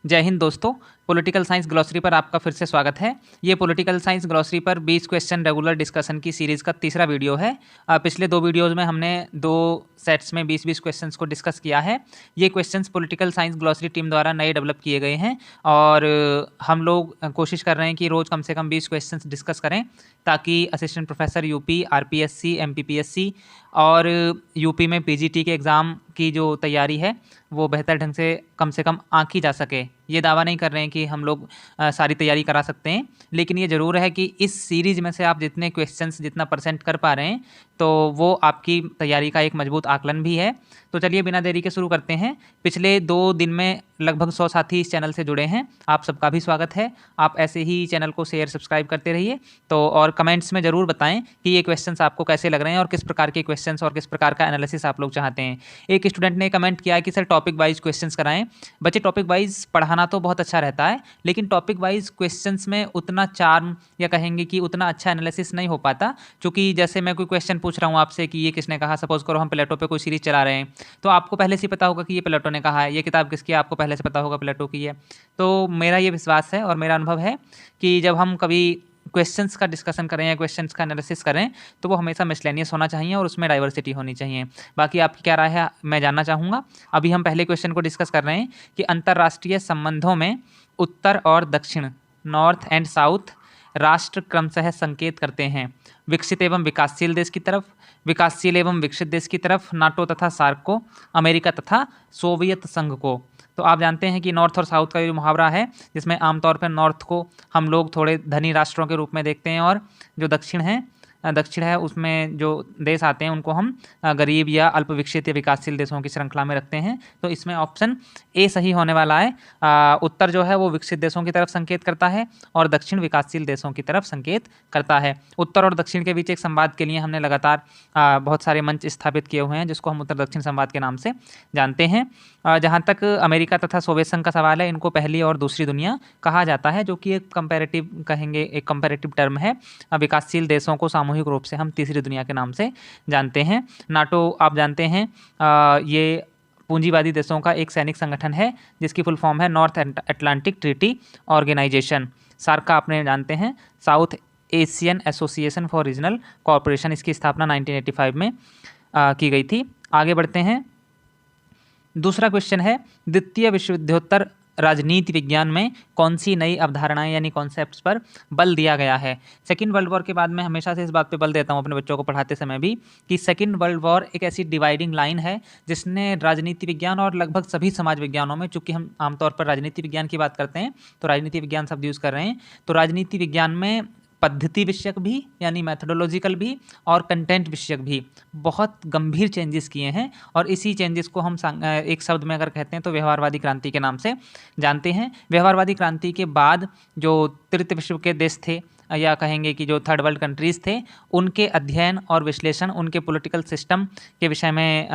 जय हिंद दोस्तों। Political science glossary पर आपका फिर से स्वागत है। ये पॉलिटिकल साइंस ग्लॉसरी पर 20 क्वेश्चन रेगुलर डिस्कशन की सीरीज़ का तीसरा वीडियो है। पिछले दो वीडियोज़ में हमने दो सेट्स में 20-20 क्वेश्चंस को डिस्कस किया है। ये questions political science glossary team द्वारा नए डेवलप किए गए हैं और हम लोग कोशिश कर रहे हैं कि रोज़ कम से कम 20 क्वेश्चंस डिस्कस करें, ताकि assistant professor UP, RPSC, MPPSC और यूपी में पीजीटी के एग्ज़ाम की जो तैयारी है वो बेहतर ढंग से कम आंकी जा सके। ये दावा नहीं कर रहे हैं कि हम लोग सारी तैयारी करा सकते हैं, लेकिन ये ज़रूर है कि इस सीरीज़ में से आप जितने क्वेश्चंस जितना परसेंट कर पा रहे हैं तो वो आपकी तैयारी का एक मजबूत आकलन भी है। तो चलिए बिना देरी के शुरू करते हैं। पिछले 2 दिन में लगभग 100 साथी इस चैनल से जुड़े हैं, आप सबका भी स्वागत है। आप ऐसे ही चैनल को शेयर सब्सक्राइब करते रहिए। तो और कमेंट्स में ज़रूर बताएं कि ये क्वेश्चंस आपको कैसे लग रहे हैं और किस प्रकार के क्वेश्चंस और किस प्रकार का एनालिसिस आप लोग चाहते हैं। एक स्टूडेंट ने कमेंट किया है कि सर टॉपिक वाइज क्वेश्चंस कराएं। बच्चे, टॉपिक वाइज पढ़ाना तो बहुत अच्छा रहता है, लेकिन टॉपिक वाइज क्वेश्चंस में उतना चार्म या कहेंगे कि उतना अच्छा एनालिसिस नहीं हो पाता। क्योंकि जैसे मैं कोई क्वेश्चन पूछ रहा हूँ आपसे कि ये किसने कहा, सपोज करो हम प्लेटो पे कोई सीरीज चला रहे हैं, तो आपको पहले से ही पता होगा कि ये प्लेटो ने कहा है। ये किताब किसकी है आपको पहले से पता होगा, प्लेटो की है। तो मेरा ये विश्वास है और मेरा अनुभव है कि जब हम कभी क्वेश्चंस का डिस्कशन करें या क्वेश्चंस का एनालिसिस करें तो वो हमेशा मिसलेनियस होना चाहिए और उसमें डाइवर्सिटी होनी चाहिए। बाकी आपकी क्या राय है मैं जानना चाहूँगा। अभी हम पहले क्वेश्चन को डिस्कस कर रहे हैं कि अंतर्राष्ट्रीय संबंधों में उत्तर और दक्षिण, नॉर्थ एंड साउथ, राष्ट्र क्रमशः संकेत करते हैं विकसित एवं विकासशील देश की तरफ, विकासशील एवं विकसित देश की तरफ, नाटो तथा सार्क को, अमेरिका तथा सोवियत संघ को। तो आप जानते हैं कि नॉर्थ और साउथ का जो मुहावरा है, जिसमें आमतौर पर नॉर्थ को हम लोग थोड़े धनी राष्ट्रों के रूप में देखते हैं और जो दक्षिण है उसमें जो देश आते हैं उनको हम गरीब या अल्पविकसित या विकासशील देशों की श्रृंखला में रखते हैं। तो इसमें ऑप्शन ए सही होने वाला है। उत्तर जो है वो विकसित देशों की तरफ संकेत करता है और दक्षिण विकासशील देशों की तरफ संकेत करता है। उत्तर और दक्षिण के बीच एक संवाद के लिए हमने लगातार बहुत सारे मंच स्थापित किए हुए हैं, जिसको हम उत्तर दक्षिण संवाद के नाम से जानते हैं। जहाँ तक अमेरिका तथा सोवियत संघ का सवाल है, इनको पहली और दूसरी दुनिया कहा जाता है, जो कि एक कंपैरेटिव टर्म है। विकासशील देशों को सामूहिक रूप से हम तीसरी दुनिया के नाम से जानते हैं। नाटो आप जानते हैं ये पूंजीवादी देशों का एक सैनिक संगठन है, जिसकी फुल फॉर्म है North Atlantic Treaty Organization. SAARC का आपने जानते हैं, South Asian Association for Regional Corporation. इसकी स्थापना 1985 में की गई थी। आगे बढ़ते हैं। दूसरा क्वेश्चन है, द्वितीय विश्वयुद्धोत्तर राजनीति विज्ञान में कौन सी नई अवधारणाएं यानी कॉन्सेप्ट्स पर बल दिया गया है। सेकेंड वर्ल्ड वॉर के बाद मैं हमेशा से इस बात पे बल देता हूँ अपने बच्चों को पढ़ाते समय भी, कि सेकेंड वर्ल्ड वॉर एक ऐसी डिवाइडिंग लाइन है जिसने राजनीति विज्ञान और लगभग सभी समाज विज्ञानों में, चूंकि हम आमतौर पर राजनीति विज्ञान की बात करते हैं तो राजनीति विज्ञान शब्द यूज़ कर रहे हैं, तो राजनीति विज्ञान में पद्धति विषयक भी यानी मैथडोलॉजिकल भी और कंटेंट विषयक भी बहुत गंभीर चेंजेस किए हैं। और इसी चेंजेस को हम एक शब्द में अगर कहते हैं तो व्यवहारवादी क्रांति के नाम से जानते हैं। व्यवहारवादी क्रांति के बाद जो तृतीय विश्व के देश थे या कहेंगे कि जो थर्ड वर्ल्ड कंट्रीज़ थे, उनके अध्ययन और विश्लेषण, उनके पॉलिटिकल सिस्टम के विषय में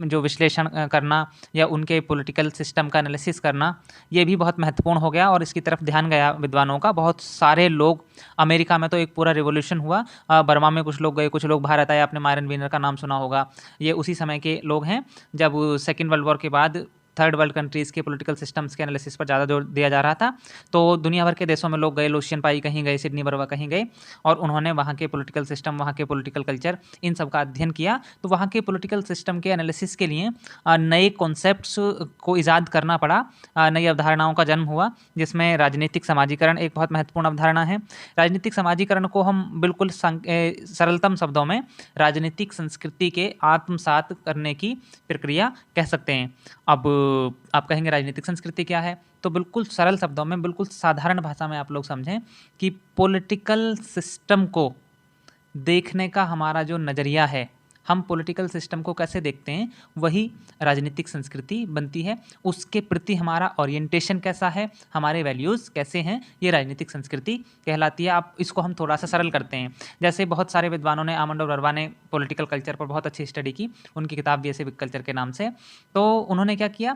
जो विश्लेषण करना या उनके पॉलिटिकल सिस्टम का एनालिसिस करना, ये भी बहुत महत्वपूर्ण हो गया और इसकी तरफ ध्यान गया विद्वानों का। बहुत सारे लोग, अमेरिका में तो एक पूरा रिवॉल्यूशन हुआ, बर्मा में कुछ लोग गए, कुछ लोग भारत आए। आपने मायरन वीनर का नाम सुना होगा, ये उसी समय के लोग हैं जब सेकेंड वर्ल्ड वॉर के बाद थर्ड वर्ल्ड कंट्रीज़ के पॉलिटिकल सिस्टम्स के एनालिसिस पर ज़्यादा जोर दिया जा रहा था। तो दुनिया भर के देशों में लोग गए, लुशियन पाई कहीं गए, सिडनी बर्वा कहीं गए, और उन्होंने वहाँ के पॉलिटिकल सिस्टम, वहाँ के पॉलिटिकल कल्चर, इन सब का अध्ययन किया। तो वहाँ के पॉलिटिकल सिस्टम के एनालिसिस के लिए नए कॉन्सेप्ट्स को ईजाद करना पड़ा, नई अवधारणाओं का जन्म हुआ, जिसमें राजनीतिक समाजीकरण एक बहुत महत्वपूर्ण अवधारणा है। राजनीतिक समाजीकरण को हम बिल्कुल सरलतम शब्दों में राजनीतिक संस्कृति के आत्मसात करने की प्रक्रिया कह सकते हैं। अब आप कहेंगे राजनीतिक संस्कृति क्या है, तो बिल्कुल सरल शब्दों में, बिल्कुल साधारण भाषा में आप लोग समझें कि पॉलिटिकल सिस्टम को देखने का हमारा जो नज़रिया है, हम पॉलिटिकल सिस्टम को कैसे देखते हैं, वही राजनीतिक संस्कृति बनती है। उसके प्रति हमारा ओरिएंटेशन कैसा है, हमारे वैल्यूज़ कैसे हैं, ये राजनीतिक संस्कृति कहलाती है। आप इसको हम थोड़ा सा सरल करते हैं। जैसे बहुत सारे विद्वानों ने, आमंड और बर्वा ने पॉलिटिकल कल्चर पर बहुत अच्छी स्टडी की, उनकी किताब भी है सिविक कल्चर के नाम से। तो उन्होंने क्या किया,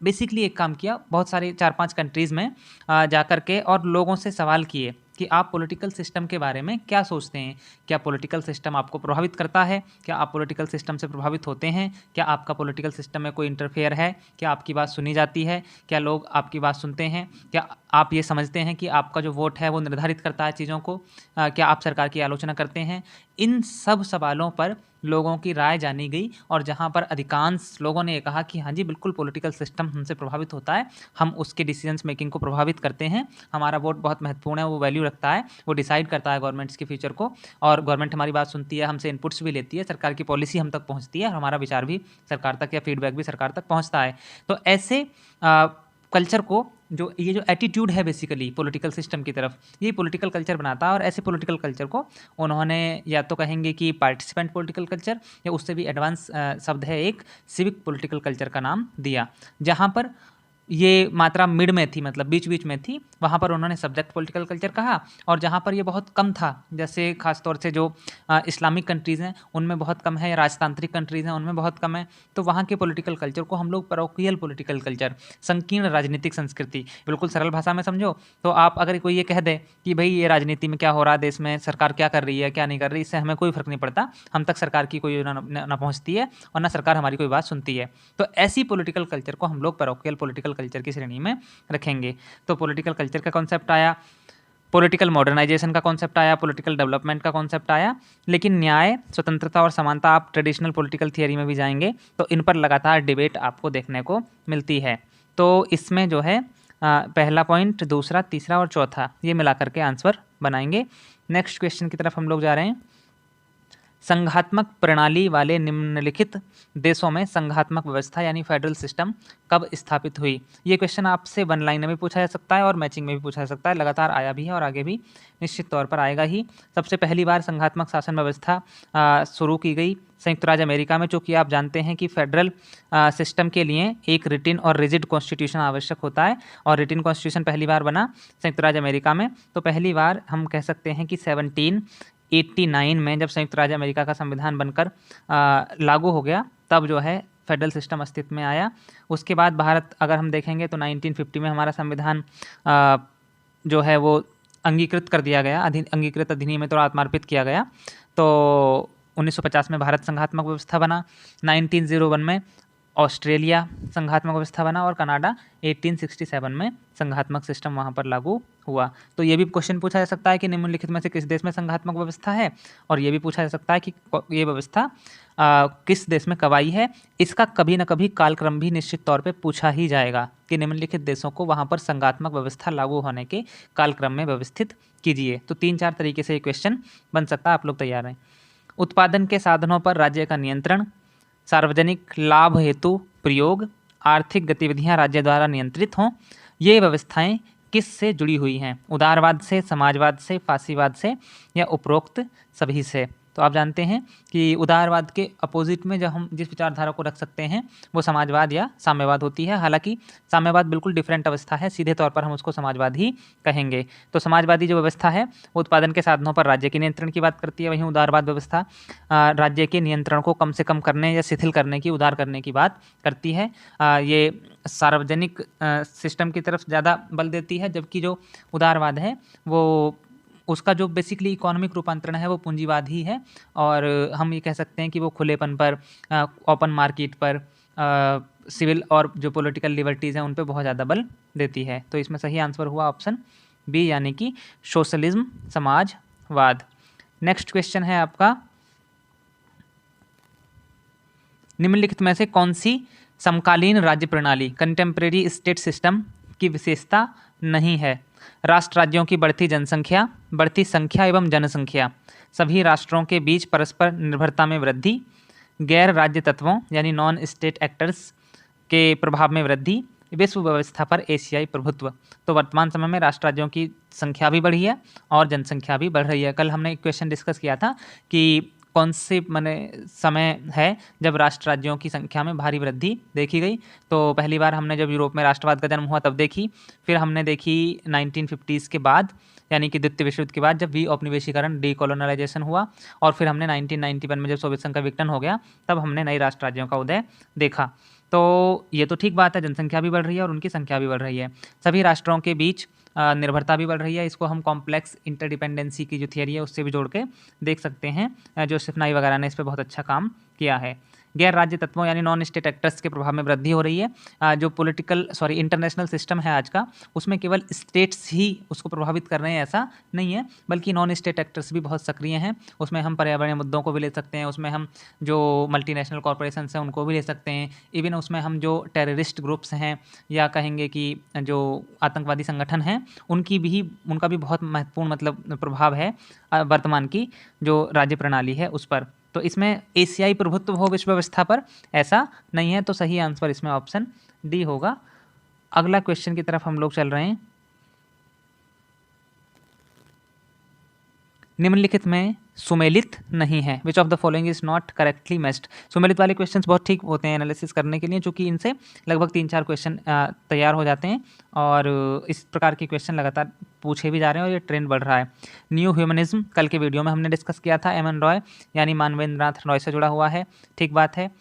बेसिकली एक काम किया, बहुत सारे 4-5 कंट्रीज़ में जा कर के और लोगों से सवाल किए कि आप पॉलिटिकल सिस्टम के बारे में क्या सोचते हैं। क्या पॉलिटिकल सिस्टम आपको प्रभावित करता है? क्या आप पॉलिटिकल सिस्टम से प्रभावित होते हैं? क्या आपका पॉलिटिकल सिस्टम में कोई इंटरफेयर है? क्या आपकी बात सुनी जाती है? क्या लोग आपकी बात सुनते हैं? क्या आप ये समझते हैं कि आपका जो वोट है वो निर्धारित करता है चीज़ों को? क्या आप सरकार की आलोचना करते हैं? इन सब सवालों पर लोगों की राय जानी गई और जहाँ पर अधिकांश लोगों ने ये कहा कि हाँ जी बिल्कुल पॉलिटिकल सिस्टम हमसे प्रभावित होता है, हम उसके डिसीजंस मेकिंग को प्रभावित करते हैं, हमारा वोट बहुत महत्वपूर्ण है, वो वैल्यू रखता है, वो डिसाइड करता है गवर्नमेंट्स के फ्यूचर को, और गवर्नमेंट हमारी बात सुनती है, हमसे इनपुट्स भी लेती है, सरकार की पॉलिसी हम तक पहुँचती है और हमारा विचार भी सरकार तक या फीडबैक भी सरकार तक पहुँचता है। तो ऐसे कल्चर को, जो ये जो एटीट्यूड है बेसिकली पॉलिटिकल सिस्टम की तरफ, ये पॉलिटिकल कल्चर बनाता है। और ऐसे पॉलिटिकल कल्चर को उन्होंने या तो कहेंगे कि पार्टिसिपेंट पॉलिटिकल कल्चर, या उससे भी एडवांस शब्द है एक, सिविक पॉलिटिकल कल्चर का नाम दिया। जहाँ पर ये मात्रा मिड में थी, मतलब बीच बीच में थी, वहाँ पर उन्होंने सब्जेक्ट पॉलिटिकल कल्चर कहा। और जहाँ पर ये बहुत कम था, जैसे खासतौर से जो इस्लामिक कंट्रीज़ हैं उनमें बहुत कम है, राजतांत्रिक कंट्रीज़ हैं उनमें बहुत कम है, तो वहाँ के पॉलिटिकल कल्चर को हम लोग पैरोकियल पॉलिटिकल कल्चर, संकीर्ण राजनीतिक संस्कृति, बिल्कुल सरल भाषा में समझो तो आप अगर कोई ये कह दे कि भाई ये राजनीति में क्या हो रहा है, देश में सरकार क्या कर रही है क्या नहीं कर रही, इससे हमें कोई फर्क नहीं पड़ता, हम तक सरकार की कोई ना पहुँचती है और ना सरकार हमारी कोई बात सुनती है। तो ऐसी पॉलिटिकल कल्चर को हम लोग पैरोकियल पॉलिटिकल कल्चर की श्रेणी में रखेंगे। तो पॉलिटिकल कल्चर का कॉन्सेप्ट आया, पॉलिटिकल मॉडर्नाइजेशन का कॉन्सेप्ट आया, पॉलिटिकल डेवलपमेंट का कॉन्सेप्ट आया। लेकिन न्याय, स्वतंत्रता और समानता, आप ट्रेडिशनल पॉलिटिकल थियरी में भी जाएंगे तो इन पर लगातार डिबेट आपको देखने को मिलती है। तो इसमें जो है पहला पॉइंट, दूसरा, तीसरा और चौथा ये मिला करके आंसर बनाएंगे। नेक्स्ट क्वेश्चन की तरफ हम लोग जा रहे हैं। संघात्मक प्रणाली वाले निम्नलिखित देशों में संघात्मक व्यवस्था यानी फेडरल सिस्टम कब स्थापित हुई? ये क्वेश्चन आपसे वन लाइन में भी पूछा जा सकता है और मैचिंग में भी पूछा जा सकता है, लगातार आया भी है और आगे भी निश्चित तौर पर आएगा ही। सबसे पहली बार संघात्मक शासन व्यवस्था शुरू की गई संयुक्त राज्य अमेरिका में, चूँकि आप जानते हैं कि फेडरल सिस्टम के लिए एक रिटिन और रिजिड कॉन्स्टिट्यूशन आवश्यक होता है, और रिटिन कॉन्स्टिट्यूशन पहली बार बना संयुक्त राज्य अमेरिका में। तो पहली बार हम कह सकते हैं कि 1789 में जब संयुक्त राज्य अमेरिका का संविधान बनकर लागू हो गया, तब जो है फेडरल सिस्टम अस्तित्व में आया। उसके बाद भारत अगर हम देखेंगे तो 1950 में हमारा संविधान जो है वो अंगीकृत कर दिया गया, अंगीकृत अधिनियम में तो आत्मार्पित किया गया। तो 1950 में भारत संघात्मक व्यवस्था बना, 1901 में ऑस्ट्रेलिया संघात्मक व्यवस्था बना, और कनाडा 1867 में संघात्मक सिस्टम वहाँ पर लागू हुआ। तो ये भी क्वेश्चन पूछा जा सकता है कि निम्नलिखित में से किस देश में संघात्मक व्यवस्था है, और ये भी पूछा जा सकता है कि ये व्यवस्था किस देश में कब आई है। इसका कभी न कभी कालक्रम भी निश्चित तौर पे पूछा ही जाएगा कि निम्नलिखित देशों को वहाँ पर संघात्मक व्यवस्था लागू होने के कालक्रम में व्यवस्थित कीजिए। तो 3-4 तरीके से ये क्वेश्चन बन सकता है, आप लोग तैयार हैं। उत्पादन के साधनों पर राज्य का नियंत्रण, सार्वजनिक लाभ हेतु प्रयोग, आर्थिक गतिविधियां राज्य द्वारा नियंत्रित हों, ये व्यवस्थाएं किस से जुड़ी हुई हैं? उदारवाद से, समाजवाद से, फासीवाद से, या उपरोक्त सभी से? तो आप जानते हैं कि उदारवाद के अपोजिट में जब हम जिस विचारधारा को रख सकते हैं वो समाजवाद या साम्यवाद होती है। हालांकि साम्यवाद बिल्कुल डिफरेंट अवस्था है, सीधे तौर पर हम उसको समाजवाद ही कहेंगे। तो समाजवादी जो व्यवस्था है वो उत्पादन के साधनों पर राज्य के नियंत्रण की बात करती है, वहीं उदारवाद व्यवस्था राज्य के नियंत्रण को कम से कम करने या शिथिल करने की, उदार करने की बात करती है। ये सार्वजनिक सिस्टम की तरफ ज़्यादा बल देती है, जबकि जो उदारवाद है वो उसका जो बेसिकली इकोनॉमिक रूपांतरण है वो पूंजीवाद ही है, और हम ये कह सकते हैं कि वो खुलेपन पर, ओपन मार्केट पर, सिविल और जो पॉलिटिकल लिबर्टीज़ हैं उन पे बहुत ज़्यादा बल देती है। तो इसमें सही आंसर हुआ ऑप्शन बी, यानी कि सोशलिज्म, समाजवाद। नेक्स्ट क्वेश्चन है आपका, निम्नलिखित में से कौन सी समकालीन राज्य प्रणाली, कंटेम्प्रेरी स्टेट सिस्टम की विशेषता नहीं है? राष्ट्र राज्यों की बढ़ती जनसंख्या, बढ़ती संख्या एवं जनसंख्या, सभी राष्ट्रों के बीच परस्पर निर्भरता में वृद्धि, गैर राज्य तत्वों यानी नॉन स्टेट एक्टर्स के प्रभाव में वृद्धि, विश्व व्यवस्था पर एशियाई प्रभुत्व। तो वर्तमान समय में राष्ट्र राज्यों की संख्या भी बढ़ी है और जनसंख्या भी बढ़ रही है। कल हमने एक क्वेश्चन डिस्कस किया था कि कौन से समय है जब राष्ट्र राज्यों की संख्या में भारी वृद्धि देखी गई। तो पहली बार हमने जब यूरोप में राष्ट्रवाद का जन्म हुआ तब देखी, फिर हमने देखी 1950s के बाद, यानी कि द्वितीय विश्व युद्ध के बाद जब उपनिवेशीकरण, डीकोलोनाइजेशन हुआ, और फिर हमने 1991 में जब सोवियत संघ का विघटन हो गया तब हमने नई राष्ट्र राज्यों का उदय देखा। तो ये तो ठीक बात है, जनसंख्या भी बढ़ रही है और उनकी संख्या भी बढ़ रही है। सभी राष्ट्रों के बीच निर्भरता भी बढ़ रही है। इसको हम कॉम्प्लेक्स इंटरडिपेंडेंसी की जो थियरी है उससे भी जोड़ के देख सकते हैं। जोसेफ नाई वगैरह ने इस पर बहुत अच्छा काम किया है। गैर राज्य तत्वों यानी नॉन स्टेट एक्टर्स के प्रभाव में वृद्धि हो रही है। जो इंटरनेशनल सिस्टम है आज का, उसमें केवल स्टेट्स ही उसको प्रभावित कर रहे हैं ऐसा नहीं है, बल्कि नॉन स्टेट एक्टर्स भी बहुत सक्रिय हैं। उसमें हम पर्यावरणीय मुद्दों को भी ले सकते हैं, उसमें हम जो मल्टीनेशनल कॉरपोरेशंस हैं उनको भी ले सकते हैं, इवन उसमें हम जो टेररिस्ट ग्रुप्स हैं या कहेंगे कि जो आतंकवादी संगठन हैं उनका भी बहुत महत्वपूर्ण मतलब प्रभाव है वर्तमान की जो राज्य प्रणाली है उस पर। तो इसमें एशियाई प्रभुत्व हो विश्व व्यवस्था पर, ऐसा नहीं है। तो सही आंसर इसमें ऑप्शन डी होगा। अगला क्वेश्चन की तरफ हम लोग चल रहे हैं। निम्नलिखित में सुमेलित नहीं है, which of the following is not correctly matched. सुमेलित वाले क्वेश्चंस बहुत ठीक होते हैं एनालिसिस करने के लिए, क्योंकि इनसे लगभग 3-4 क्वेश्चन तैयार हो जाते हैं और इस प्रकार के क्वेश्चन लगातार पूछे भी जा रहे हैं और ये ट्रेंड बढ़ रहा है। न्यू ह्यूमनिज्म कल के वीडियो में हमने डिस्कस किया था, एम एन रॉय यानी मानवेंद्र नाथ रॉय से जुड़ा हुआ है, ठीक बात है।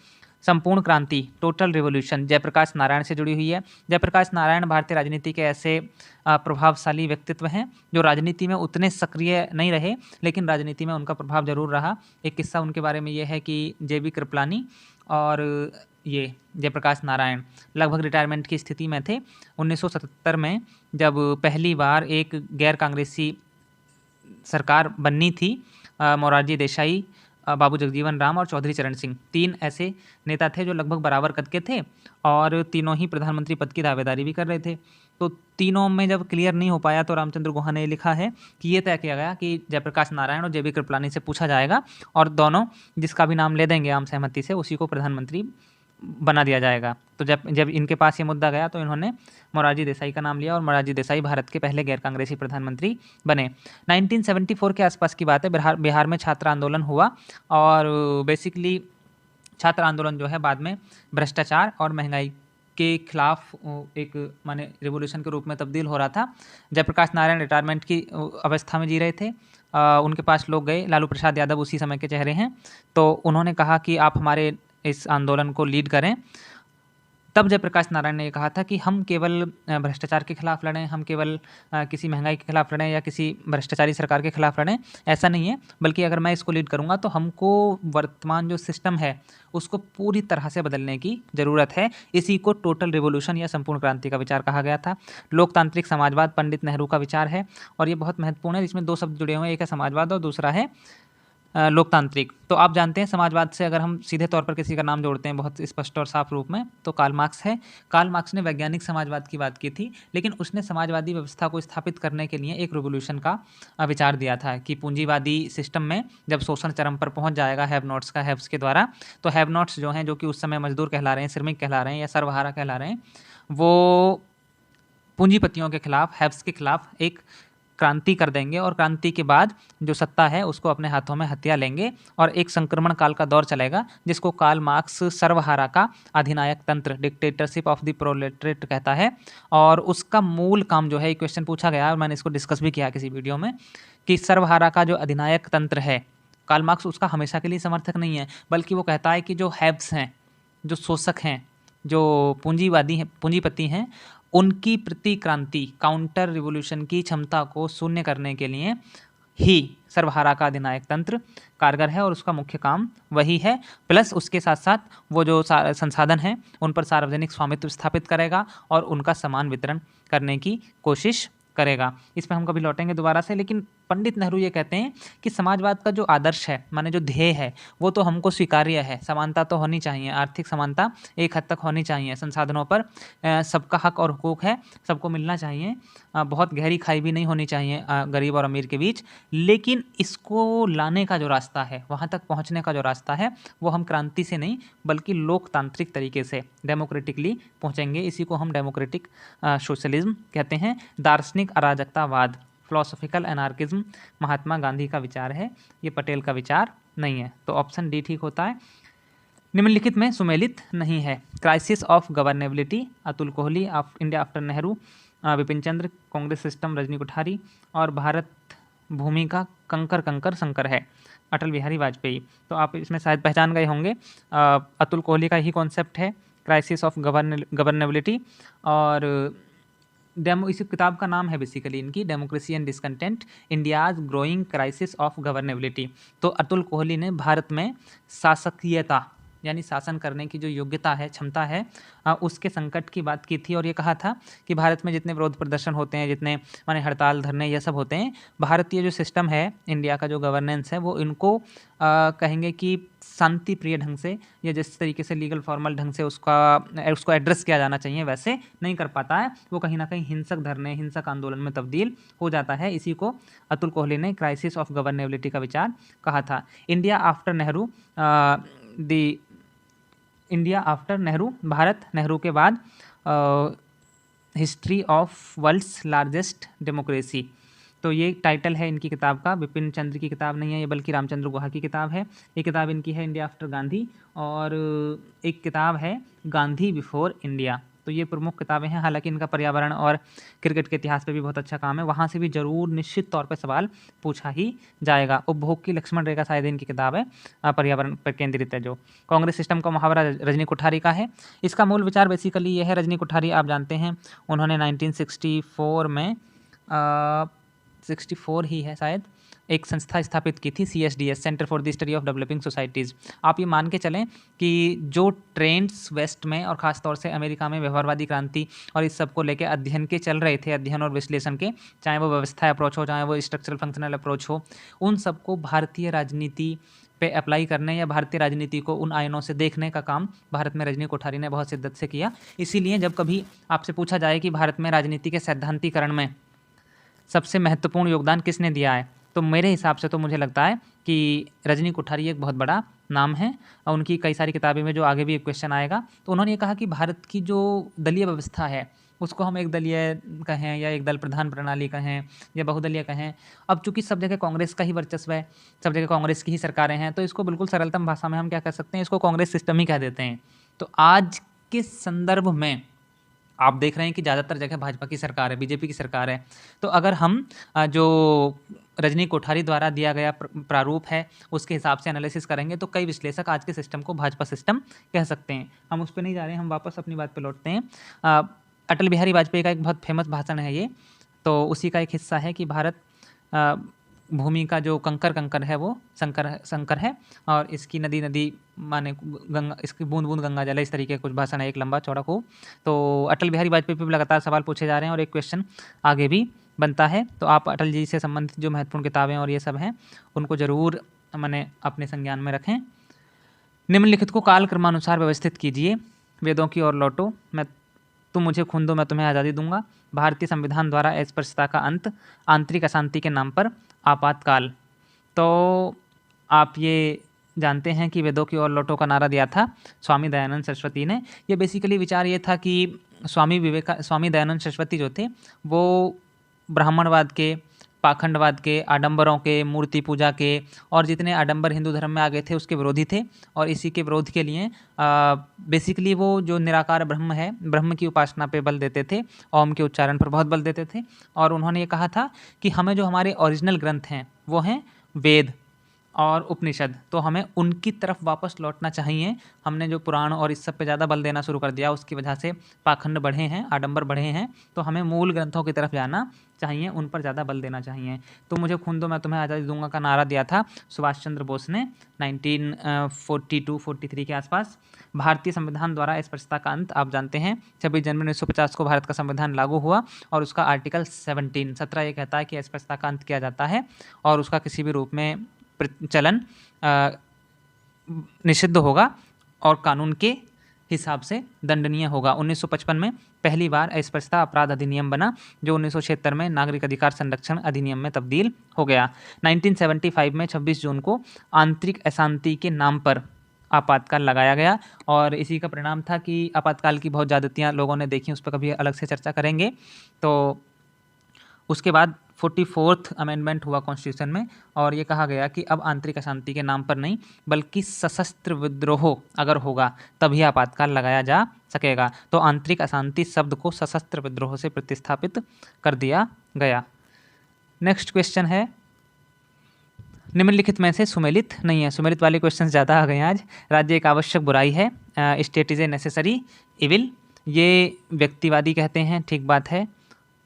संपूर्ण क्रांति टोटल रिवॉल्यूशन जयप्रकाश नारायण से जुड़ी हुई है। जयप्रकाश नारायण भारतीय राजनीति के ऐसे प्रभावशाली व्यक्तित्व हैं जो राजनीति में उतने सक्रिय नहीं रहे, लेकिन राजनीति में उनका प्रभाव जरूर रहा। एक किस्सा उनके बारे में ये है कि जे.बी. कृपलानी और ये जयप्रकाश नारायण लगभग रिटायरमेंट की स्थिति में थे 1977 में, जब पहली बार एक गैर कांग्रेसी सरकार बननी थी। मोरारजी देसाई, बाबू जगजीवन राम और चौधरी चरण सिंह, 3 ऐसे नेता थे जो लगभग बराबर कद के थे और तीनों ही प्रधानमंत्री पद की दावेदारी भी कर रहे थे। तो तीनों में जब क्लियर नहीं हो पाया तो रामचंद्र गुहा ने लिखा है कि ये तय किया गया कि जयप्रकाश नारायण और जे.बी. कृपलानी से पूछा जाएगा और दोनों जिसका भी नाम ले देंगे आम सहमति से उसी को प्रधानमंत्री बना दिया जाएगा। तो जब इनके पास ये मुद्दा गया तो इन्होंने मोरारजी देसाई का नाम लिया और मोरारजी देसाई भारत के पहले गैर कांग्रेसी प्रधानमंत्री बने। 1974 के आसपास की बात है। बिहार में छात्र आंदोलन हुआ और बेसिकली छात्र आंदोलन जो है बाद में भ्रष्टाचार और महंगाई के खिलाफ एक माने रिवोल्यूशन के रूप में तब्दील हो रहा था। जयप्रकाश नारायण रिटायरमेंट की अवस्था में जी रहे थे। उनके पास लोग गए, लालू प्रसाद यादव उसी समय के चेहरे हैं, तो उन्होंने कहा कि आप हमारे इस आंदोलन को लीड करें। तब जयप्रकाश नारायण ने ये कहा था कि हम केवल भ्रष्टाचार के खिलाफ लड़ें, हम केवल किसी महंगाई के खिलाफ लड़ें या किसी भ्रष्टाचारी सरकार के खिलाफ लड़ें, ऐसा नहीं है, बल्कि अगर मैं इसको लीड करूंगा तो हमको वर्तमान जो सिस्टम है उसको पूरी तरह से बदलने की ज़रूरत है। इसी को टोटल रिवोल्यूशन या संपूर्ण क्रांति का विचार कहा गया था। लोकतांत्रिक समाजवाद पंडित नेहरू का विचार है और ये बहुत महत्वपूर्ण है। इसमें 2 शब्द जुड़े हुए हैं, एक है समाजवाद और दूसरा है लोकतांत्रिक। तो आप जानते हैं समाजवाद से अगर हम सीधे तौर पर किसी का नाम जोड़ते हैं बहुत स्पष्ट और साफ रूप में तो कार्ल मार्क्स है। कार्ल मार्क्स ने वैज्ञानिक समाजवाद की बात की थी, लेकिन उसने समाजवादी व्यवस्था को स्थापित करने के लिए एक रिवोल्यूशन का विचार दिया था कि पूंजीवादी सिस्टम में जब शोषण चरम पर पहुंच जाएगा हैव नॉट्स का हैव्स के द्वारा, तो हैव नॉट्स जो हैं, जो कि उस समय मजदूर कहला रहे हैं, श्रमिक कहला रहे हैं या सर्वहारा कहला रहे हैं, वो पूंजीपतियों के खिलाफ, हैव्स के खिलाफ एक क्रांति कर देंगे और क्रांति के बाद जो सत्ता है उसको अपने हाथों में हथिया लेंगे और एक संक्रमण काल का दौर चलेगा जिसको कार्ल मार्क्स सर्वहारा का अधिनायक तंत्र डिक्टेटरशिप ऑफ द प्रोलेटरेट कहता है। और उसका मूल काम जो है, एक क्वेश्चन पूछा गया और मैंने इसको डिस्कस भी किया किसी वीडियो में, कि सर्वहारा का जो अधिनायक तंत्र है, कार्ल मार्क्स उसका हमेशा के लिए समर्थक नहीं है, बल्कि वो कहता है कि जो हैव्स हैं, जो शोषक हैं, जो पूंजीवादी हैं, पूंजीपति हैं, उनकी प्रतिक्रांति काउंटर रिवोल्यूशन की क्षमता को शून्य करने के लिए ही सर्वहारा का अधिनायक तंत्र कारगर है और उसका मुख्य काम वही है। प्लस उसके साथ साथ वो जो संसाधन हैं उन पर सार्वजनिक स्वामित्व स्थापित करेगा और उनका समान वितरण करने की कोशिश करेगा। इस पर हम कभी लौटेंगे दोबारा से, लेकिन पंडित नेहरू ये कहते हैं कि समाजवाद का जो आदर्श है, माने जो ध्येय है, वो तो हमको स्वीकार्य है। समानता तो होनी चाहिए, आर्थिक समानता एक हद तक होनी चाहिए, संसाधनों पर सबका हक और हुकूक है, सबको मिलना चाहिए, बहुत गहरी खाई भी नहीं होनी चाहिए गरीब और अमीर के बीच। लेकिन इसको लाने का जो रास्ता है, वहाँ तक पहुँचने का जो रास्ता है, वो हम क्रांति से नहीं बल्कि लोकतांत्रिक तरीके से डेमोक्रेटिकली पहुँचेंगे। इसी को हम डेमोक्रेटिक सोशलिज्म कहते हैं। दार्शनिक अराजकतावाद फिलोसॉफिकल एनार्किज्म महात्मा गांधी का विचार है, ये पटेल का विचार नहीं है। तो ऑप्शन डी ठीक होता है। निम्नलिखित में सुमेलित नहीं है। Crisis of governability Atul Kohli, India after Nehru Vipin Chandra, Congress system Rajni Kothari और भारत भूमि का कंकर कंकर शंकर है अटल बिहारी वाजपेयी। तो आप इसमें शायद पहचान गए होंगे, अतुल कोहली का ही कॉन्सेप्ट है क्राइसिस ऑफ गवर्नेबिलिटी और इस किताब का नाम है बेसिकली इनकी democracy and discontent, India's growing crisis of governability. तो अतुल कोहली ने भारत में शासकीयता यानी शासन करने की जो योग्यता है, क्षमता है, उसके संकट की बात की थी और ये कहा था कि भारत में जितने विरोध प्रदर्शन होते हैं, जितने माने हड़ताल धरने ये सब होते हैं, भारतीय जो सिस्टम है, इंडिया का जो गवर्नेंस है, वो इनको कहेंगे कि शांति प्रिय ढंग से या जिस तरीके से लीगल फॉर्मल ढंग से उसको एड्रेस किया जाना चाहिए वैसे नहीं कर पाता है। वो कहीं ना कहीं हिंसक धरने, हिंसक आंदोलन में तब्दील हो जाता है। इसी को अतुल कोहली ने क्राइसिस ऑफ गवर्नेबिलिटी का विचार कहा था। India after Nehru, India after Nehru, Bharat Nehru के बाद, history of world's largest democracy. तो ये टाइटल है इनकी किताब का। बिपिन चंद्र की किताब नहीं है ये, बल्कि रामचंद्र गुहा की किताब है। ये किताब इनकी है इंडिया आफ्टर गांधी, और एक किताब है गांधी बिफोर इंडिया। तो ये प्रमुख किताबें हैं। हालांकि इनका पर्यावरण और क्रिकेट के इतिहास पे भी बहुत अच्छा काम है, वहाँ से भी जरूर निश्चित तौर पे सवाल पूछा ही जाएगा। उपभोग की लक्ष्मण रेखा शायद इनकी किताब है, पर्यावरण पर केंद्रित है। जो कांग्रेस सिस्टम का मुहावरा रजनी कोठारी का है। इसका मूल विचार बेसिकली ये है, रजनी कोठारी आप जानते हैं, उन्होंने 1964 में 64 ही है शायद, एक संस्था स्थापित की थी, CSDS, centre for the study of developing societies. आप ये मान के चलें कि जो ट्रेंड्स वेस्ट में और ख़ास तौर से अमेरिका में व्यवहारवादी क्रांति और इस सब को लेके अध्ययन के चल रहे थे, अध्ययन और विश्लेषण के, चाहे वो व्यवस्था अप्रोच हो, चाहे वो स्ट्रक्चरल फंक्शनल अप्रोच हो, उन सबको भारतीय राजनीति पे अप्लाई करने या भारतीय राजनीति को उन आयनों से देखने का काम भारत में रजनी कोठारी ने बहुत शिद्दत से किया। इसीलिए जब कभी आपसे पूछा जाए कि भारत में राजनीति के सैद्धांतिकरण में सबसे महत्वपूर्ण योगदान किसने दिया है, तो मेरे हिसाब से तो मुझे लगता है कि रजनी कोठारी एक बहुत बड़ा नाम है। और उनकी कई सारी किताबें में, जो आगे भी एक क्वेश्चन आएगा, तो उन्होंने ये कहा कि भारत की जो दलीय व्यवस्था है उसको हम एक दलीय कहें या एक दल प्रधान प्रणाली कहें या बहुदलीय कहें। अब चूंकि सब जगह कांग्रेस का ही वर्चस्व है, सब जगह कांग्रेस की ही सरकारें हैं, तो इसको बिल्कुल सरलतम भाषा में हम क्या कह सकते हैं, इसको कांग्रेस सिस्टम ही कह देते हैं। तो आज के संदर्भ में आप देख रहे हैं कि ज़्यादातर जगह भाजपा की सरकार है, बीजेपी की सरकार है। तो अगर हम जो रजनी कोठारी द्वारा दिया गया प्रारूप है उसके हिसाब से एनालिसिस करेंगे, तो कई विश्लेषक आज के सिस्टम को भाजपा सिस्टम कह सकते हैं। हम उस पर नहीं जा रहे हैं, हम वापस अपनी बात पे लौटते हैं। अटल बिहारी वाजपेयी का एक बहुत फेमस भाषण है ये, तो उसी का एक हिस्सा है कि भारत भूमि का जो कंकर है वो संकर है, और इसकी नदी माने गंगा, इसकी बूंद बूंद गंगा जल, इस तरीके का कुछ भाषण है, एक लंबा चौड़ा खूब। तो अटल बिहारी वाजपेयी पर लगातार सवाल पूछे जा रहे हैं और एक क्वेश्चन आगे भी बनता है। तो आप अटल जी से संबंधित जो महत्वपूर्ण किताबें और ये सब हैं उनको ज़रूर मैंने अपने संज्ञान में रखें। निम्नलिखित को काल क्रमानुसार व्यवस्थित कीजिए। वेदों की ओर लौटो, तुम मुझे खून दो मैं तुम्हें आज़ादी दूंगा, भारतीय संविधान द्वारा अस्पृश्यता का अंत, आंतरिक अशांति के नाम पर आपातकाल। तो आप ये जानते हैं कि वेदों की ओर लौटो का नारा दिया था स्वामी दयानंद सरस्वती ने। ये बेसिकली विचार ये था कि स्वामी दयानंद सरस्वती जो थे वो ब्राह्मणवाद के, पाखंडवाद के, आडंबरों के, मूर्ति पूजा के और जितने आडंबर हिंदू धर्म में आ गए थे उसके विरोधी थे। और इसी के विरोध के लिए बेसिकली वो जो निराकार ब्रह्म है, ब्रह्म की उपासना पे बल देते थे, ओम के उच्चारण पर बहुत बल देते थे। और उन्होंने ये कहा था कि हमें जो हमारे ओरिजिनल ग्रंथ हैं वो हैं वेद और उपनिषद, तो हमें उनकी तरफ वापस लौटना चाहिए। हमने जो पुराण और इस सब पे ज़्यादा बल देना शुरू कर दिया, उसकी वजह से पाखंड बढ़े हैं, आडंबर बढ़े हैं। तो हमें मूल ग्रंथों की तरफ जाना चाहिए, उन पर ज़्यादा बल देना चाहिए। तो मुझे खून दो मैं तुम्हें आज़ादी दूंगा का नारा दिया था सुभाष चंद्र बोस ने 1942-43 के आसपास। भारतीय संविधान द्वारा अस्पृश्यता का अंत आप जानते हैं, 26 जनवरी 1950 को भारत का संविधान लागू हुआ और उसका आर्टिकल 17 ये कहता है कि अस्पृश्यता का अंत किया जाता है और उसका किसी भी रूप में चलन निषिद्ध होगा और कानून के हिसाब से दंडनीय होगा। 1955 में पहली बार अस्पृश्यता अपराध अधिनियम बना, जो 1976 में नागरिक अधिकार संरक्षण अधिनियम में तब्दील हो गया। 1975 में 26 जून को आंतरिक अशांति के नाम पर आपातकाल लगाया गया और इसी का परिणाम था कि आपातकाल की बहुत ज़्यादतियाँ लोगों ने देखी, उस पर कभी अलग से चर्चा करेंगे। तो उसके बाद 44th अमेंडमेंट हुआ कॉन्स्टिट्यूशन में और ये कहा गया कि अब आंतरिक अशांति के नाम पर नहीं बल्कि सशस्त्र विद्रोह अगर होगा तभी आपातकाल लगाया जा सकेगा। तो आंतरिक अशांति शब्द को सशस्त्र विद्रोह से प्रतिस्थापित कर दिया गया। नेक्स्ट क्वेश्चन है, निम्नलिखित में से सुमेलित नहीं है। सुमेलित वाले क्वेश्चन ज़्यादा आ गए आज। राज्य एक आवश्यक बुराई है, state is a necessary evil, ये व्यक्तिवादी कहते हैं, ठीक बात है।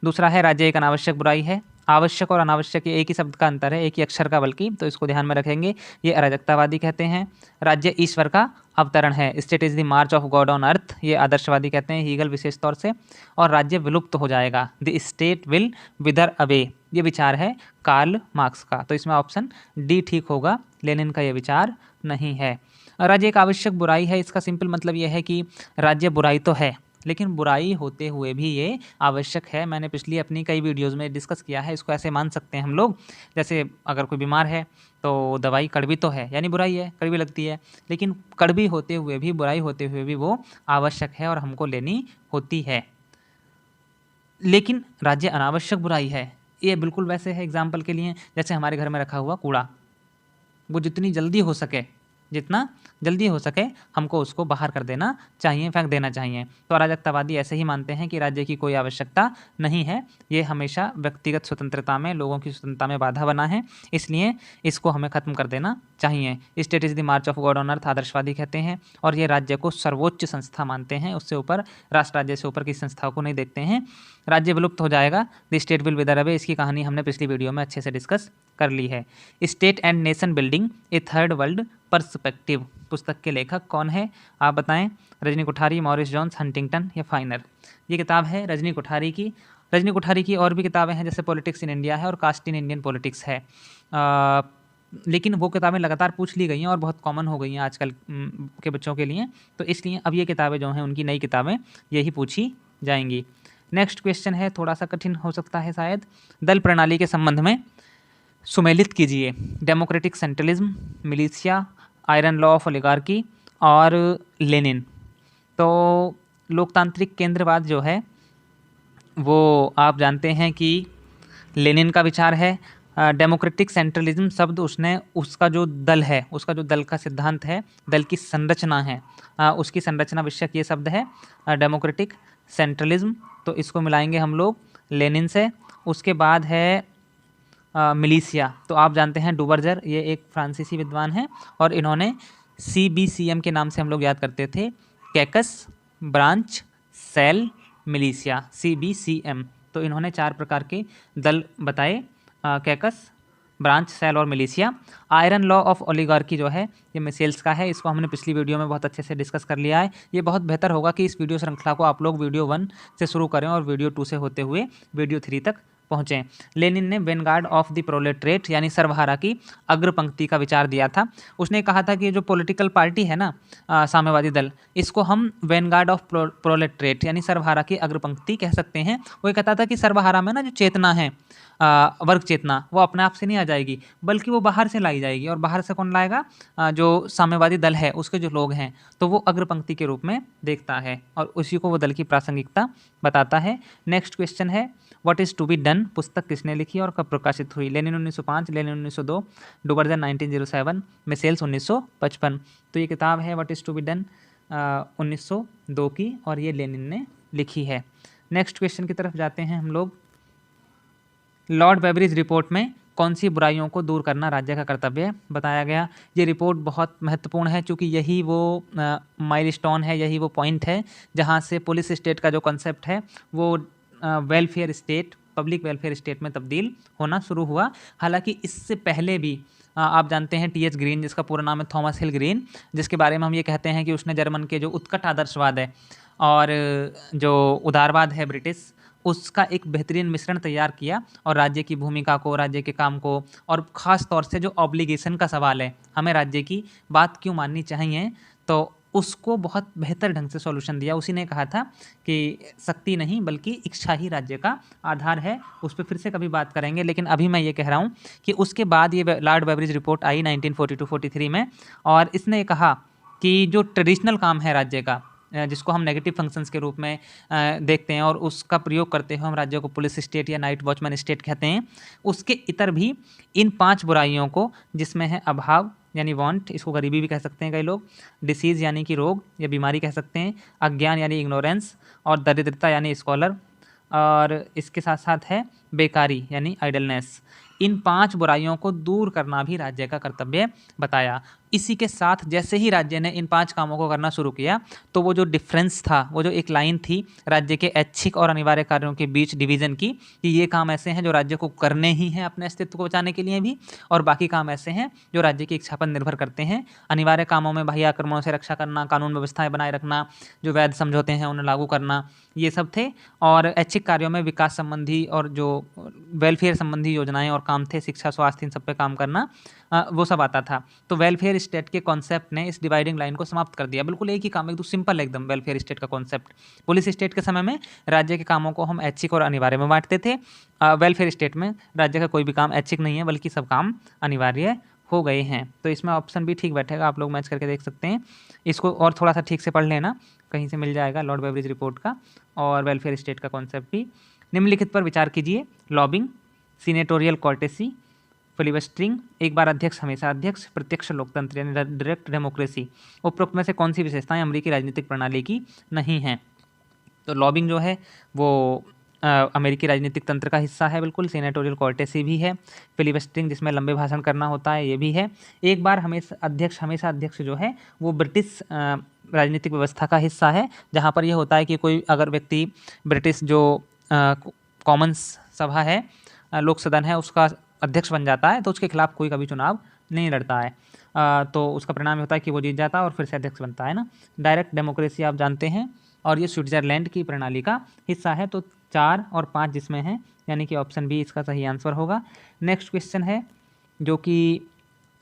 दूसरा है राज्य एक अनावश्यक बुराई है। आवश्यक और अनावश्यक ये एक ही शब्द का अंतर है, एक ही अक्षर का बल्कि, तो इसको ध्यान में रखेंगे। ये अराजकतावादी कहते हैं। राज्य ईश्वर का अवतरण है। State is the March of God on earth, ये आदर्शवादी कहते हैं हीगल विशेष तौर से। और राज्य विलुप्त हो जाएगा, द स्टेट विल विदर अवे, ये विचार है कार्ल मार्क्स का। तो इसमें ऑप्शन डी ठीक होगा, लेनिन का ये विचार नहीं है। राज्य एक आवश्यक बुराई है, इसका सिंपल मतलब ये है कि राज्य बुराई तो है, लेकिन बुराई होते हुए भी ये आवश्यक है। मैंने पिछली अपनी कई वीडियोज़ में डिस्कस किया है। इसको ऐसे मान सकते हैं हम लोग, जैसे अगर कोई बीमार है तो दवाई कड़वी तो है, यानी बुराई है, कड़वी लगती है, लेकिन कड़वी होते हुए भी, बुराई होते हुए भी वो आवश्यक है और हमको लेनी होती है। लेकिन राज्य अनावश्यक बुराई है, ये बिल्कुल वैसे है, एग्जाम्पल के लिए जैसे हमारे घर में रखा हुआ कूड़ा, वो जितनी जल्दी हो सके, जितना जल्दी हो सके हमको उसको बाहर कर देना चाहिए, फेंक देना चाहिए। तो अराजकतावादी ऐसे ही मानते हैं कि राज्य की कोई आवश्यकता नहीं है, ये हमेशा व्यक्तिगत स्वतंत्रता में, लोगों की स्वतंत्रता में बाधा बना है, इसलिए इसको हमें ख़त्म कर देना चाहिए। State is the March of God on earth आदर्शवादी कहते हैं, और ये राज्य को सर्वोच्च संस्था मानते हैं, उससे ऊपर, राष्ट्र राज्य से ऊपर की संस्थाओं को नहीं देखते हैं। राज्य विलुप्त हो जाएगा, द स्टेट विल विदर अवे, इसकी कहानी हमने पिछली वीडियो में अच्छे से डिस्कस कर ली है। State and nation building a third world perspective पुस्तक के लेखक कौन है, आप बताएं। Rajni Kothari, Morris Jones, Huntington या फाइनर। ये किताब है रजनी कोठारी की। रजनी कोठारी की और भी किताबें हैं, जैसे पॉलिटिक्स इन इंडिया है और कास्ट इन इंडियन पॉलिटिक्स है। लेकिन वो किताबें लगातार पूछ ली गई हैं और बहुत कॉमन हो गई हैं आजकल के बच्चों के लिए, तो इसलिए अब ये किताबें जो हैं उनकी नई किताबें यही पूछी जाएंगी। नेक्स्ट क्वेश्चन है, थोड़ा सा कठिन हो सकता है शायद। दल प्रणाली के संबंध में सुमेलित कीजिए। Democratic centralism, militia, iron law of oligarchy और लेनिन। तो लोकतांत्रिक केंद्रवाद जो है वो आप जानते हैं कि लेनिन का विचार है। डेमोक्रेटिक सेंट्रलिज्म शब्द उसने, उसका जो दल है, उसका जो दल का सिद्धांत है, दल की संरचना है, उसकी संरचना विषयक ये शब्द है डेमोक्रेटिक सेंट्रलिज्म। तो इसको मिलाएंगे हम लोग लेनिन से। उसके बाद है मिलिशिया, तो आप जानते हैं डुबर्जर, ये एक फ्रांसीसी विद्वान हैं और इन्होंने CBCM के नाम से हम लोग याद करते थे, caucus, branch, cell, militia, CBCM। तो इन्होंने 4 प्रकार के दल बताए, कैकस, ब्रांच, सेल और militia. Iron law of oligarchy जो है ये मिसेल्स का है, इसको हमने पिछली वीडियो में बहुत अच्छे से डिस्कस कर लिया है। ये बहुत बेहतर होगा कि इस वीडियो श्रृंखला को आप लोग वीडियो 1 से शुरू करें और वीडियो 2 से होते हुए वीडियो 3 तक पहुँचें। लेनिन ने वेनगार्ड ऑफ द प्रोलेटरेट यानी सर्वहारा की अग्रपंक्ति का विचार दिया था। उसने कहा था कि जो पॉलिटिकल पार्टी है ना, साम्यवादी दल, इसको हम वेनगार्ड ऑफ प्रोलेटरेट यानी सर्वहारा की अग्रपंक्ति कह सकते हैं। वो ये कहता था कि सर्वहारा में ना जो चेतना है, वर्ग चेतना, वो अपने आप से नहीं आ जाएगी, बल्कि वो बाहर से लाई जाएगी। और बाहर से कौन लाएगा? जो साम्यवादी दल है उसके जो लोग हैं, तो वो अग्रपंक्ति के रूप में देखता है और उसी को वो दल की प्रासंगिकता बताता है। नेक्स्ट क्वेश्चन है, what is to be done पुस्तक किसने लिखी और कब प्रकाशित हुई? Lenin 1905, Lenin 1902, Duverger 1907, Michels 1955। तो ये किताब है what is to be done 1902 की, और ये लेनिन ने लिखी है। नेक्स्ट क्वेश्चन की तरफ जाते हैं हम लोग। लॉर्ड बेवरीज रिपोर्ट में कौन सी बुराइयों को दूर करना राज्य का कर्तव्य बताया गया? ये रिपोर्ट बहुत महत्वपूर्ण है, क्योंकि यही वो माइलस्टोन है, यही वो पॉइंट है जहाँ से पुलिस स्टेट का जो कॉन्सेप्ट है वो welfare state, public welfare state में तब्दील होना शुरू हुआ। हालांकि इससे पहले भी आप जानते हैं TH ग्रीन, जिसका पूरा नाम है थॉमस हिल ग्रीन, जिसके बारे में हम ये कहते हैं कि उसने जर्मन के जो उत्कट आदर्शवाद है और जो उदारवाद है ब्रिटिश, उसका एक बेहतरीन मिश्रण तैयार किया और राज्य की भूमिका को, राज्य के काम को, और ख़ास तौर से जो ऑब्लिगेशन का सवाल है, हमें राज्य की बात क्यों माननी चाहिए, तो उसको बहुत बेहतर ढंग से सॉल्यूशन दिया। उसी ने कहा था कि शक्ति नहीं बल्कि इच्छा ही राज्य का आधार है। उस पर फिर से कभी बात करेंगे, लेकिन अभी मैं ये कह रहा हूँ कि उसके बाद ये लॉर्ड बेवरीज रिपोर्ट आई 1942-43 में, और इसने कहा कि जो ट्रेडिशनल काम है राज्य का, जिसको हम नेगेटिव फंक्शंस के रूप में देखते हैं और उसका प्रयोग करते हुए हम राज्य को पुलिस स्टेट या नाइट वॉचमैन स्टेट कहते हैं, उसके इतर भी इन 5 बुराइयों को, जिसमें है अभाव यानी वांट, इसको गरीबी भी कह सकते हैं कई लोग, डिसीज़ यानी कि रोग या बीमारी कह सकते हैं, अज्ञान यानी इग्नोरेंस, और दरिद्रता यानी स्कॉलर, और इसके साथ साथ है बेकारी यानी आइडलनेस। इन 5 बुराइयों को दूर करना भी राज्य का कर्तव्य बताया। इसी के साथ जैसे ही राज्य ने इन 5 कामों को करना शुरू किया तो वो जो डिफरेंस था, वो जो एक लाइन थी राज्य के ऐच्छिक और अनिवार्य कार्यों के बीच डिवीजन की, कि ये काम ऐसे हैं जो राज्य को करने ही हैं अपने अस्तित्व को बचाने के लिए भी, और बाकी काम ऐसे हैं जो राज्य की इच्छा पर निर्भर करते हैं। अनिवार्य कामों में बाह्य आक्रमणों से रक्षा करना, कानून व्यवस्थाएं बनाए रखना, जो वैध समझौते हैं उन्हें लागू करना, ये सब थे। और ऐच्छिक कार्यों में विकास संबंधी और जो वेलफेयर संबंधी योजनाएं और काम थे, शिक्षा, स्वास्थ्य, इन सब पे काम करना, वो सब आता था। तो वेलफेयर स्टेट के कॉन्सेप्ट ने इस डिवाइडिंग लाइन को समाप्त कर दिया। बिल्कुल एक ही काम, एकदम सिंपल, एकदम वेलफेयर स्टेट का कॉन्सेप्ट। पुलिस स्टेट के समय में राज्य के कामों को हम ऐच्छिक और अनिवार्य में बांटते थे। वेलफेयर स्टेट में राज्य का कोई भी काम ऐच्छिक नहीं है, बल्कि सब काम अनिवार्य हो गए हैं। तो इसमें ऑप्शन भी ठीक बैठेगा, आप लोग मैच करके देख सकते हैं। इसको और थोड़ा सा ठीक से पढ़ लेना, कहीं से मिल जाएगा लॉर्ड बेवरेज रिपोर्ट का, और वेलफेयर स्टेट का कॉन्सेप्ट भी। निम्नलिखित पर विचार कीजिए। लॉबिंग, सीनेटोरियल कॉर्टेसी, फिलिबस्टरिंग, एक बार अध्यक्ष हमेशा अध्यक्ष, प्रत्यक्ष लोकतंत्र यानी डायरेक्ट डेमोक्रेसी, उपरोक्त में से कौन सी विशेषताएं अमेरिकी राजनीतिक प्रणाली की नहीं हैं? तो लॉबिंग जो है वो अमेरिकी राजनीतिक तंत्र का हिस्सा है, बिल्कुल। सीनेटोरियल कॉर्टेसी भी है। फिलिबस्टरिंग, जिसमें लंबे भाषण करना होता है, ये भी है। एक बार हमेशा अध्यक्ष जो है वो ब्रिटिश राजनीतिक व्यवस्था का हिस्सा है, जहाँ पर यह होता है कि कोई अगर व्यक्ति ब्रिटिश जो कॉमन्स सभा है, लोक सदन है, उसका अध्यक्ष बन जाता है तो उसके खिलाफ कोई कभी चुनाव नहीं लड़ता है, तो उसका परिणाम ये होता है कि वो जीत जाता है और फिर से अध्यक्ष बनता है ना। डायरेक्ट डेमोक्रेसी आप जानते हैं, और ये स्विट्जरलैंड की प्रणाली का हिस्सा है। तो 4 और 5 जिसमें हैं, यानी कि ऑप्शन बी इसका सही आंसर होगा। नेक्स्ट क्वेश्चन है, जो कि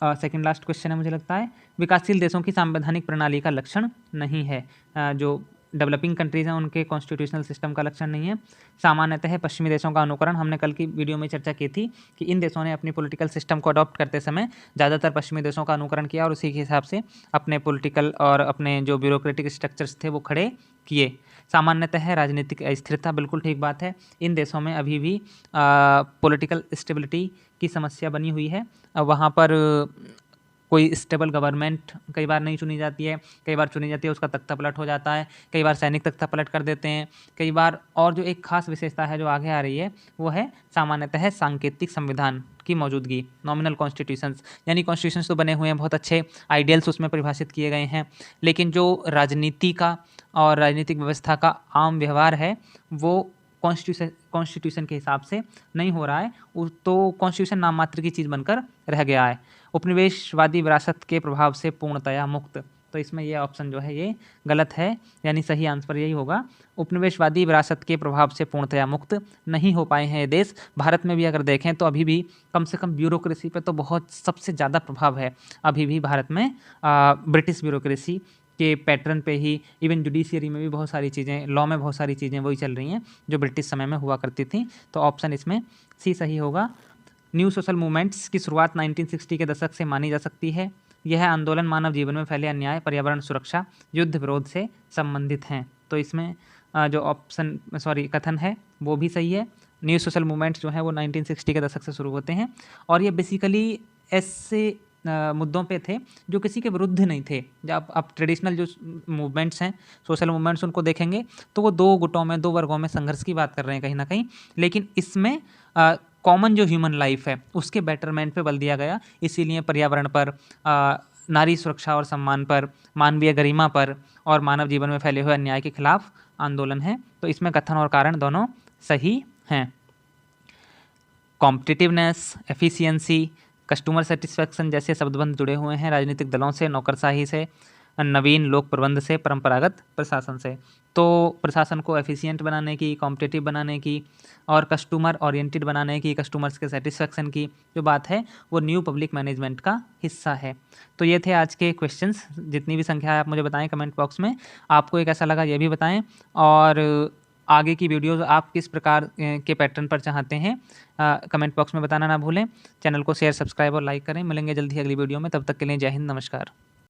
सेकंड लास्ट क्वेश्चन है मुझे लगता है। विकासशील देशों की संवैधानिक प्रणाली का लक्षण नहीं है। जो डेवलपिंग कंट्रीज़ हैं उनके कॉन्स्टिट्यूशनल सिस्टम का लक्षण नहीं है। सामान्यतः पश्चिमी देशों का अनुकरण, हमने कल की वीडियो में चर्चा की थी कि इन देशों ने अपनी पॉलिटिकल सिस्टम को अडॉप्ट करते समय ज़्यादातर पश्चिमी देशों का अनुकरण किया और उसी के हिसाब से अपने पॉलिटिकल और अपने जो ब्यूरोक्रेटिक स्ट्रक्चर्स थे वो खड़े किए। सामान्यतः राजनीतिक अस्थिरता, बिल्कुल ठीक बात है। इन देशों में अभी भी पॉलिटिकल स्टेबिलिटी की समस्या बनी हुई है। वहाँ पर कोई स्टेबल गवर्नमेंट कई बार नहीं चुनी जाती है, कई बार चुनी जाती है उसका तख्ता पलट हो जाता है, कई बार सैनिक तख्ता पलट कर देते हैं, कई बार। और जो एक खास विशेषता है जो आगे आ रही है वो है सामान्यतः सांकेतिक संविधान की मौजूदगी, नॉमिनल कॉन्स्टिट्यूशंस। यानी कॉन्स्टिट्यूशंस तो बने हुए हैं, बहुत अच्छे आइडियल्स उसमें परिभाषित किए गए हैं, लेकिन जो राजनीति का और राजनीतिक व्यवस्था का आम व्यवहार है वो कॉन्स्टिट्यूशन के हिसाब से नहीं हो रहा है, तो कॉन्स्टिट्यूशन नाम मात्र की चीज़ बनकर रह गया है। उपनिवेशवादी विरासत के प्रभाव से पूर्णतया मुक्त, तो इसमें ये ऑप्शन जो है ये गलत है, यानी सही आंसर यही होगा। उपनिवेशवादी विरासत के प्रभाव से पूर्णतया मुक्त नहीं हो पाए हैं ये देश। भारत में भी अगर देखें तो अभी भी कम से कम ब्यूरोक्रेसी पे तो बहुत सबसे ज़्यादा प्रभाव है अभी भी भारत में, ब्रिटिश ब्यूरोक्रेसी के पैटर्न पे ही। इवन जुडिशियरी में भी बहुत सारी चीज़ें, लॉ में बहुत सारी चीज़ें वही चल रही हैं जो ब्रिटिश समय में हुआ करती थी। तो ऑप्शन इसमें सी सही होगा। न्यू सोशल मूवमेंट्स की शुरुआत 1960 के दशक से मानी जा सकती है। यह आंदोलन मानव जीवन में फैले अन्याय, पर्यावरण सुरक्षा, युद्ध विरोध से संबंधित हैं। तो इसमें जो ऑप्शन कथन है वो भी सही है। न्यू सोशल मूवमेंट्स जो है वो 1960 के दशक से शुरू होते हैं, और ये बेसिकली ऐसे मुद्दों पे थे जो किसी के विरुद्ध नहीं थे। जब आप ट्रेडिशनल जो मूवमेंट्स हैं, सोशल मूवमेंट्स, उनको देखेंगे तो वो 2 गुटों में, 2 वर्गों में संघर्ष की बात कर रहे हैं कहीं ना कहीं, लेकिन इसमें कॉमन जो ह्यूमन लाइफ है उसके बेटरमेंट पे बल दिया गया। इसीलिए पर्यावरण पर, नारी सुरक्षा और सम्मान पर, मानवीय गरिमा पर और मानव जीवन में फैले हुए अन्याय के खिलाफ आंदोलन है। तो इसमें कथन और कारण दोनों सही हैं। कॉम्पिटिटिवनेस, एफिशिएंसी, कस्टमर सेटिस्फैक्शन जैसे शब्दबंध जुड़े हुए हैं राजनीतिक दलों से, नौकरशाही से, नवीन लोक प्रबंध से, परंपरागत प्रशासन से। तो प्रशासन को एफिशिएंट बनाने की, कॉम्पिटिटिव बनाने की और कस्टमर ओरिएंटेड बनाने की, कस्टमर्स के सेटिस्फैक्शन की जो बात है वो न्यू पब्लिक मैनेजमेंट का हिस्सा है। तो ये थे आज के क्वेश्चंस। जितनी भी संख्या है आप मुझे बताएं कमेंट बॉक्स में, आपको एक ऐसा लगा ये भी बताएं, और आगे की वीडियोज़ आप किस प्रकार के पैटर्न पर चाहते हैं कमेंट बॉक्स में बताना ना भूलें। चैनल को शेयर, सब्सक्राइब और लाइक करें। मिलेंगे जल्दी अगली वीडियो में, तब तक के लिए जय हिंद, नमस्कार।